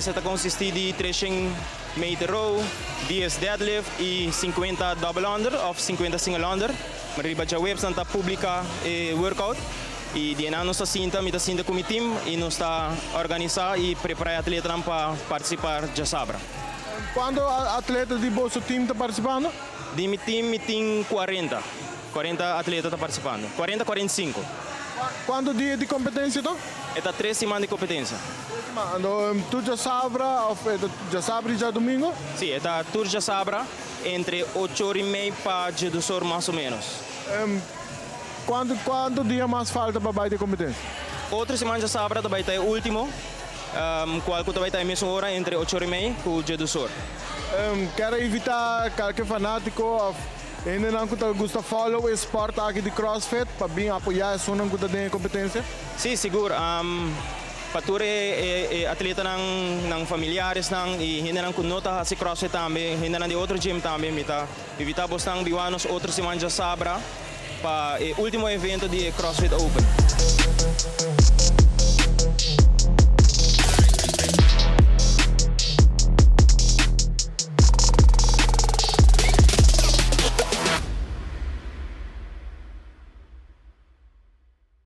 competenza consiste di 300 meter row, 10 deadlift e 50 double under of 50 single under. Riba a website sta pubblica workout e di anno sta sinta, mi sta sinta come team e non sta organizzando e preparare atleti para participar già sabra. Quando atleta di vostro team sta partecipando? Di mi team 40 atleti sta participando, 40-45. Quanto dia di competenza to? E da 3 settimane di competenza. Ma tu già sabra o già sabri già domingo? Sì, è da tour già sabra entre 8 ore e meia para Jedusor mais ou menos. Quanto dia mais falta para bater competenza? Outra semana já sabra também está o último, qual também está a mesma hora entre 8 ore e meia com o Jedusor. Quero evitar qualquer fanático ainda não gosta de follow o esporte aqui de CrossFit para bem apoiar a sua não gosta de competência? Sim, seguro. Pature atleta ng familiares nang e hindi nang kunota si CrossFit também, hindi nang di outro gym também, mita evitar bostang biwanos outra semana já sabra para o último evento de CrossFit Open.